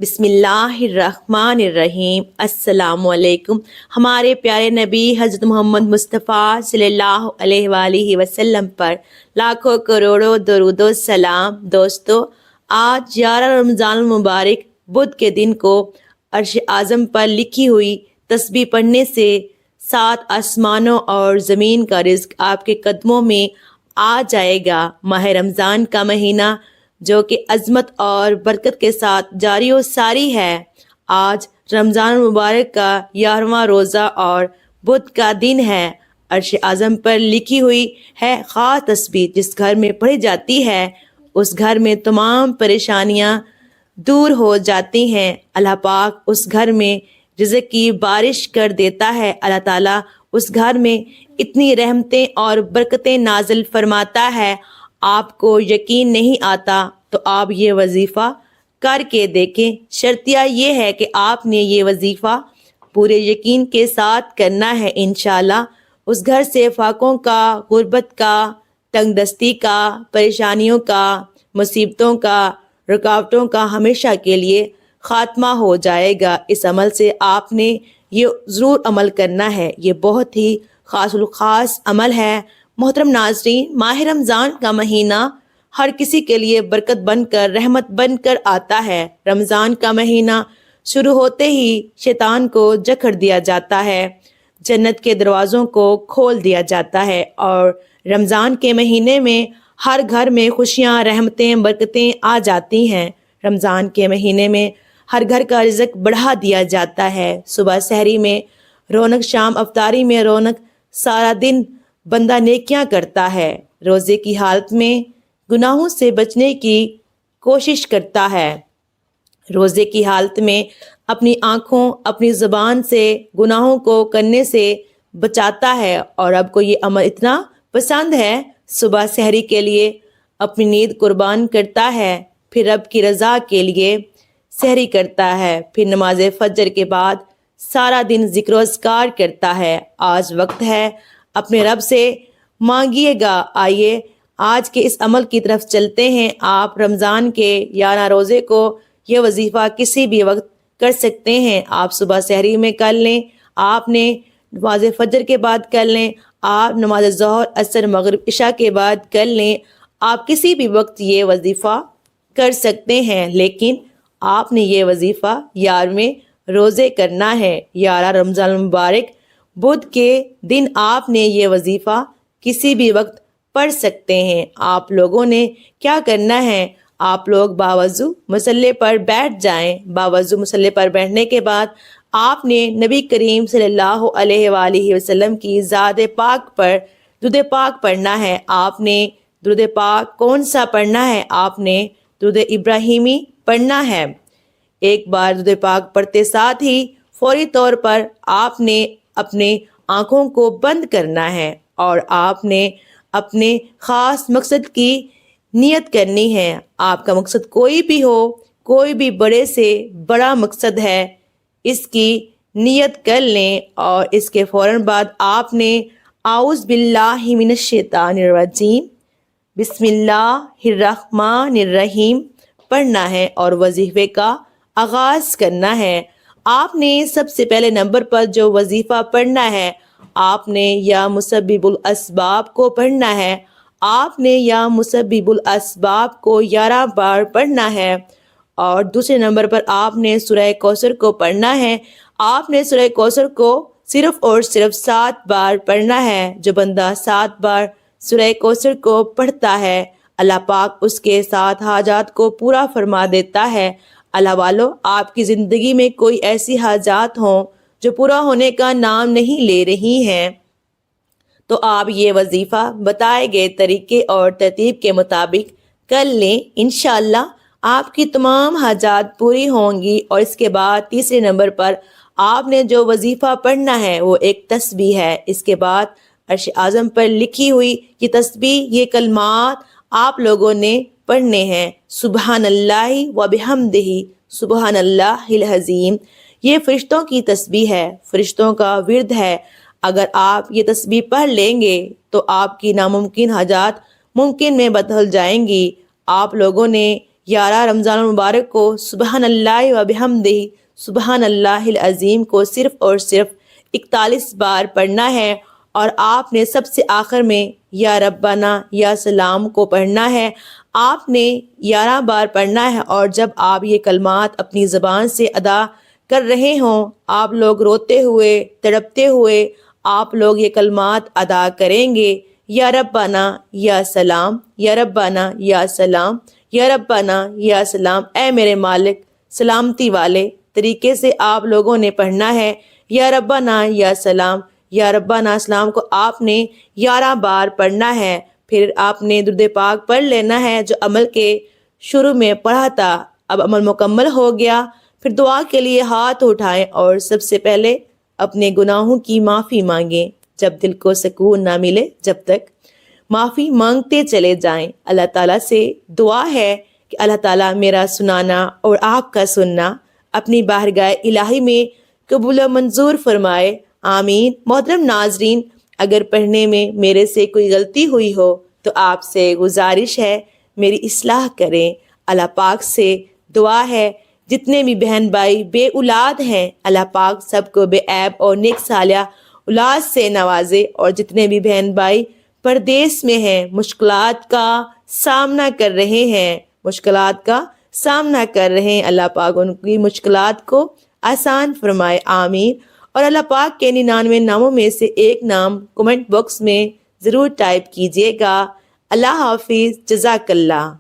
بسم اللہ الرحمن الرحیم۔ السلام علیکم۔ ہمارے پیارے نبی حضرت محمد مصطفیٰ صلی اللہ علیہ وآلہ وسلم پر لاکھوں کروڑوں درود و سلام۔ دوستو، آج 11 رمضان المبارک بدھ کے دن کو عرش اعظم پر لکھی ہوئی تسبیح پڑھنے سے 7 آسمانوں اور زمین کا رزق آپ کے قدموں میں آ جائے گا۔ ماہ رمضان کا مہینہ جو کہ عظمت اور برکت کے ساتھ جاری و ساری ہے، آج رمضان المبارک کا 11واں روزہ اور بدھ کا دن ہے۔ عرش اعظم پر لکھی ہوئی ہے خاص تسبیح جس گھر میں پڑھی جاتی ہے اس گھر میں تمام پریشانیاں دور ہو جاتی ہیں۔ اللہ پاک اس گھر میں رزق کی بارش کر دیتا ہے۔ اللہ تعالیٰ اس گھر میں اتنی رحمتیں اور برکتیں نازل فرماتا ہے، آپ کو یقین نہیں آتا تو آپ یہ وظیفہ کر کے دیکھیں۔ شرطیہ یہ ہے کہ آپ نے یہ وظیفہ پورے یقین کے ساتھ کرنا ہے۔ انشاءاللہ اس گھر سے فاقوں کا، غربت کا، تنگ دستی کا، پریشانیوں کا، مصیبتوں کا، رکاوٹوں کا ہمیشہ کے لیے خاتمہ ہو جائے گا۔ اس عمل سے آپ نے یہ ضرور عمل کرنا ہے، یہ بہت ہی خاص الخاص عمل ہے۔ محترم ناظرین، ماہ رمضان کا مہینہ ہر کسی کے لیے برکت بن کر، رحمت بن کر آتا ہے۔ رمضان کا مہینہ شروع ہوتے ہی شیطان کو جکڑ دیا جاتا ہے، جنت کے دروازوں کو کھول دیا جاتا ہے اور رمضان کے مہینے میں ہر گھر میں خوشیاں، رحمتیں، برکتیں آ جاتی ہیں۔ رمضان کے مہینے میں ہر گھر کا رزق بڑھا دیا جاتا ہے۔ صبح سحری میں رونق، شام افطاری میں رونق، سارا دن بندہ نیکیاں کرتا ہے، روزے کی حالت میں گناہوں سے بچنے کی کوشش کرتا ہے، روزے کی حالت میں اپنی آنکھوں، اپنی زبان سے گناہوں کو کرنے سے بچاتا ہے، اور رب کو یہ عمل اتنا پسند ہے، صبح سحری کے لیے اپنی نیند قربان کرتا ہے، پھر رب کی رضا کے لیے سحری کرتا ہے، پھر نماز فجر کے بعد سارا دن ذکر و اذکار کرتا ہے۔ آج وقت ہے اپنے رب سے مانگیے گا۔ آئیے آج کے اس عمل کی طرف چلتے ہیں۔ آپ رمضان کے 11 روزے کو یہ وظیفہ کسی بھی وقت کر سکتے ہیں۔ آپ صبح سحری میں کر لیں، آپ نے نماز فجر کے بعد کر لیں، آپ نماز ظہر، عصر، مغرب، عشاء کے بعد کر لیں، آپ کسی بھی وقت یہ وظیفہ کر سکتے ہیں، لیکن آپ نے یہ وظیفہ 11ویں روزے کرنا ہے۔ 11 رمضان المبارک بدھ کے دن آپ نے یہ وظیفہ کسی بھی وقت پڑھ سکتے ہیں۔ آپ لوگوں نے کیا کرنا ہے، آپ لوگ باوضو مصلی پر بیٹھ جائیں۔ باوضو مصلی پر بیٹھنے کے بعد آپ نے نبی کریم صلی اللہ علیہ وآلہ وسلم کی ذات پاک پر درود پاک پڑھنا ہے۔ آپ نے درود پاک کون سا پڑھنا ہے؟ آپ نے درود ابراہیمی پڑھنا ہے۔ ایک بار درود پاک پڑھتے ساتھ ہی فوری طور پر آپ نے اپنے آنکھوں کو بند کرنا ہے اور آپ نے اپنے خاص مقصد کی نیت کرنی ہے۔ آپ کا مقصد کوئی بھی ہو، کوئی بھی بڑے سے بڑا مقصد ہے، اس کی نیت کر لیں، اور اس کے فوراً بعد آپ نے اعوذ باللہ من الشیطان الرجیم بسم اللہ الرحمن الرحیم پڑھنا ہے اور وظیفے کا آغاز کرنا ہے۔ آپ نے سب سے پہلے نمبر پر جو وظیفہ پڑھنا ہے، آپ نے یا مسبب الاسباب کو پڑھنا ہے۔ آپ نے یا مسبب الاسباب کو 11 بار پڑھنا ہے، اور دوسرے نمبر پر آپ نے سورہ کوثر کو پڑھنا ہے۔ آپ نے سورہ کوثر کو صرف اور صرف 7 بار پڑھنا ہے۔ جو بندہ 7 بار سورہ کوثر کو پڑھتا ہے، اللہ پاک اس کے 7 حاجات کو پورا فرما دیتا ہے۔ اللہ والو، آپ کی زندگی میں کوئی ایسی حاجات ہوں جو پورا ہونے کا نام نہیں لے رہی ہیں، تو آپ یہ وظیفہ بتائے گئے طریقے اور ترتیب کے مطابق کر لیں، انشاءاللہ آپ کی تمام حاجات پوری ہوں گی۔ اور اس کے بعد تیسرے نمبر پر آپ نے جو وظیفہ پڑھنا ہے وہ ایک تسبیح ہے۔ اس کے بعد عرش اعظم پر لکھی ہوئی یہ تسبیح، یہ کلمات آپ لوگوں نے پڑھنے ہیں۔ سبحان اللہ و بحمدہ، سبحان اللہ العظیم۔ یہ فرشتوں کی تسبیح ہے، فرشتوں کا ورد ہے۔ اگر آپ یہ تسبیح پڑھ لیں گے تو آپ کی ناممکن حاجات ممکن میں بدل جائیں گی۔ آپ لوگوں نے 11 رمضان المبارک کو سبحان اللہ و بحمدہ سبحان اللہ العظیم کو صرف اور صرف 41 بار پڑھنا ہے، اور آپ نے سب سے آخر میں یا ربنا یا سلام کو پڑھنا ہے۔ آپ نے 11 بار پڑھنا ہے، اور جب آپ یہ کلمات اپنی زبان سے ادا کر رہے ہوں، آپ لوگ روتے ہوئے تڑپتے ہوئے آپ لوگ یہ کلمات ادا کریں گے، یا ربنا یا سلام، یا ربنا یا سلام، یا ربنا یا سلام۔ اے میرے مالک، سلامتی والے طریقے سے آپ لوگوں نے پڑھنا ہے، یا ربنا یا سلام، یا ربنا سلام کو آپ نے 11 بار پڑھنا ہے۔ پھر آپ نے درود پاک پڑھ لینا ہے جو عمل کے شروع میں پڑھا تھا۔ اب عمل مکمل ہو گیا، پھر دعا کے لیے ہاتھ اٹھائیں اور سب سے پہلے اپنے گناہوں کی معافی مانگیں۔ جب دل کو سکون نہ ملے جب تک معافی مانگتے چلے جائیں۔ اللہ تعالیٰ سے دعا ہے کہ اللہ تعالیٰ میرا سنانا اور آپ کا سننا اپنی بارگاہ الہی میں قبول و منظور فرمائے، آمین۔ محترم ناظرین، اگر پڑھنے میں میرے سے کوئی غلطی ہوئی ہو تو آپ سے گزارش ہے میری اصلاح کریں۔ اللہ پاک سے دعا ہے جتنے بھی بہن بھائی بے اولاد ہیں، اللہ پاک سب کو بے عیب اور نیک صالحہ اولاد سے نوازے، اور جتنے بھی بہن بھائی پردیس میں ہیں، مشکلات کا سامنا کر رہے ہیں، اللہ پاک ان کی مشکلات کو آسان فرمائے، آمین۔ اور اللہ پاک کے 99 ناموں میں سے ایک نام کمنٹ باکس میں ضرور ٹائپ کیجیے گا۔ اللہ حافظ، جزاک اللہ۔